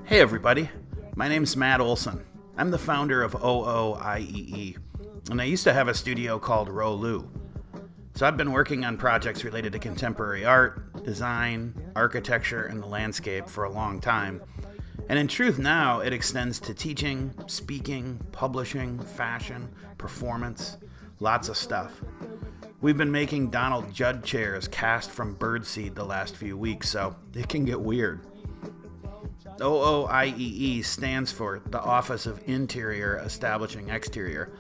Hey everybody, my name's Matt Olson. I'm the founder of OOIEE, and I used to have a studio called Rolu. So I've been working on projects related to contemporary art, design, architecture, and the landscape for a long time. And in truth now, it extends to teaching, speaking, publishing, fashion, performance, lots of stuff. We've been making Donald Judd chairs cast from birdseed the last few weeks, so it can get weird. OOIEE stands for the Office of Interior Establishing Exterior,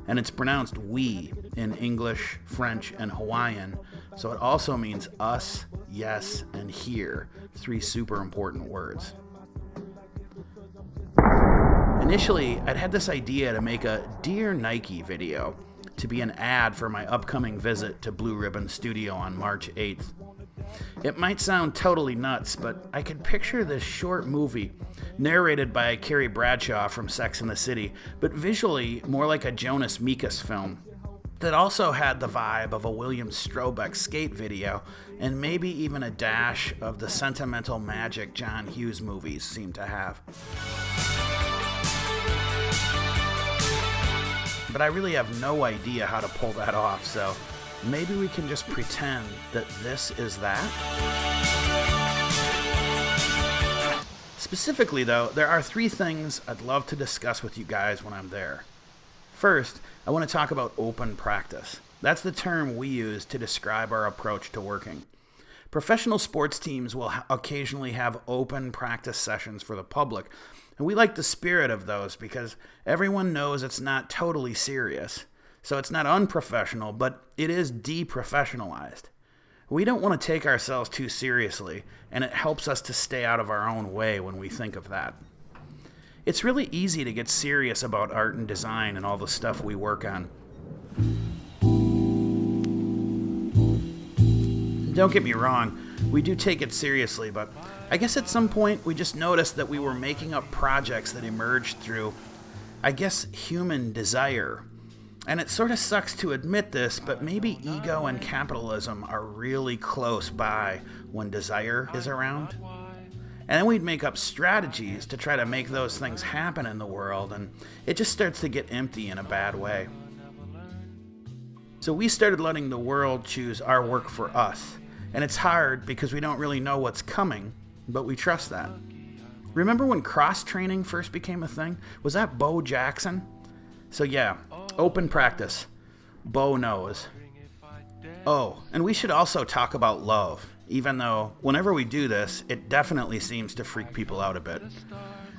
and it's pronounced we in English, French, and Hawaiian, so it also means us, yes, and here, 3 super important words. Initially, I'd had this idea to make a Dear Nike video to be an ad for my upcoming visit to Blue Ribbon Studio on March 8th. It might sound totally nuts, but I could picture this short movie, narrated by Carrie Bradshaw from Sex and the City, but visually more like a Jonas Mekas film, that also had the vibe of a William Strobeck skate video, and maybe even a dash of the sentimental magic John Hughes movies seem to have. But I really have no idea how to pull that off, so maybe we can just pretend that this is that? Specifically, though, there are 3 things I'd love to discuss with you guys when I'm there. First, I want to talk about open practice. That's the term we use to describe our approach to working. Professional sports teams will occasionally have open practice sessions for the public, and we like the spirit of those because everyone knows it's not totally serious. So it's not unprofessional, but it is deprofessionalized. We don't want to take ourselves too seriously, and it helps us to stay out of our own way when we think of that. It's really easy to get serious about art and design and all the stuff we work on. Don't get me wrong, we do take it seriously, but I guess at some point we just noticed that we were making up projects that emerged through, human desire. And it sort of sucks to admit this, but maybe ego and capitalism are really close by when desire is around. And then we'd make up strategies to try to make those things happen in the world, and it just starts to get empty in a bad way. So we started letting the world choose our work for us. And it's hard because we don't really know what's coming, but we trust that. Remember when cross-training first became a thing? Was that Bo Jackson? So yeah, open practice. Bo knows. Oh, and we should also talk about love, even though whenever we do this, it definitely seems to freak people out a bit.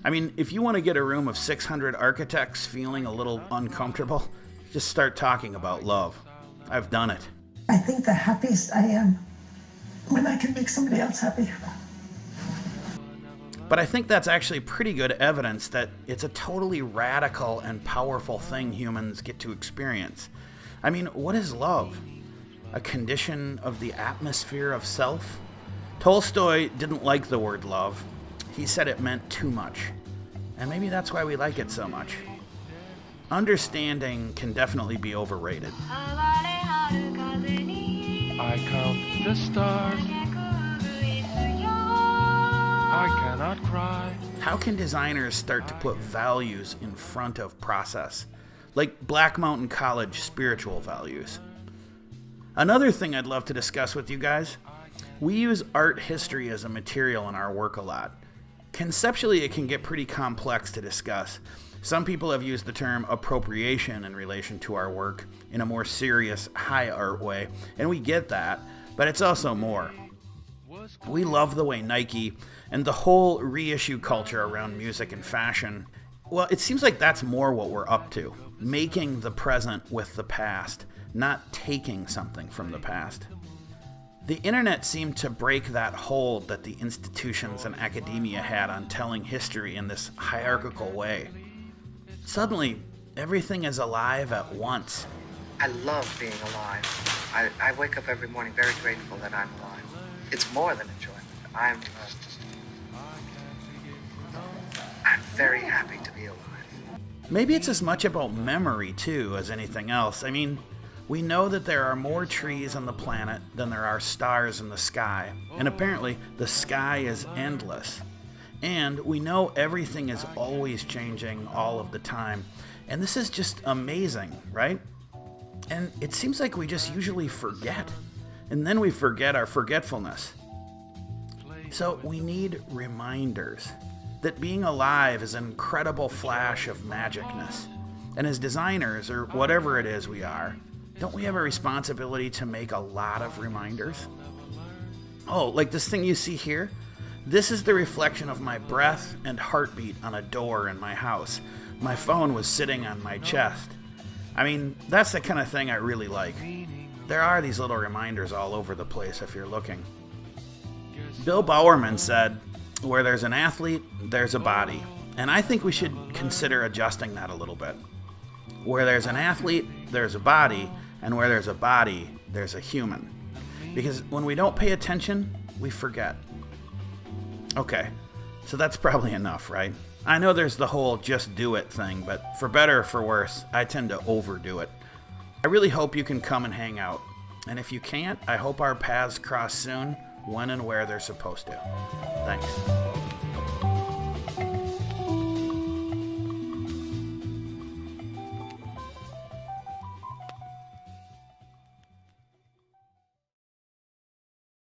I mean, if you want to get a room of 600 architects feeling a little uncomfortable, just start talking about love. I've done it. I think the happiest I am when I can make somebody else happy. But I think that's actually pretty good evidence that it's a totally radical and powerful thing humans get to experience. I mean, what is love? A condition of the atmosphere of self? Tolstoy didn't like the word love. He said it meant too much. And maybe that's why we like it so much. Understanding can definitely be overrated. I count the stars. I cannot cry. How can designers start to put values in front of process? Like Black Mountain College spiritual values. Another thing I'd love to discuss with you guys, we use art history as a material in our work a lot. Conceptually, it can get pretty complex to discuss. Some people have used the term appropriation in relation to our work in a more serious, high art way, and we get that, but it's also more. We love the way Nike and the whole reissue culture around music and fashion, well, it seems like that's more what we're up to. Making the present with the past, not taking something from the past. The internet seemed to break that hold that the institutions and academia had on telling history in this hierarchical way. Suddenly, everything is alive at once. I love being alive. I wake up every morning very grateful that I'm alive. It's more than enjoyment. I'm very happy to be alive. Maybe it's as much about memory, too, as anything else. I mean, we know that there are more trees on the planet than there are stars in the sky, and apparently the sky is endless. And we know everything is always changing all of the time. And this is just amazing, right? And it seems like we just usually forget. And then we forget our forgetfulness. So we need reminders that being alive is an incredible flash of magicness. And as designers, or whatever it is we are, don't we have a responsibility to make a lot of reminders? Oh, like this thing you see here? This is the reflection of my breath and heartbeat on a door in my house. My phone was sitting on my chest. I mean, that's the kind of thing I really like. There are these little reminders all over the place if you're looking. Bill Bowerman said, "Where there's an athlete, there's a body." And I think we should consider adjusting that a little bit. Where there's an athlete, there's a body, and where there's a body, there's a human. Because when we don't pay attention, we forget. Okay, so that's probably enough, right? I know there's the whole just do it thing, but for better or for worse, I tend to overdo it. I really hope you can come and hang out. And if you can't, I hope our paths cross soon, when and where they're supposed to. Thanks.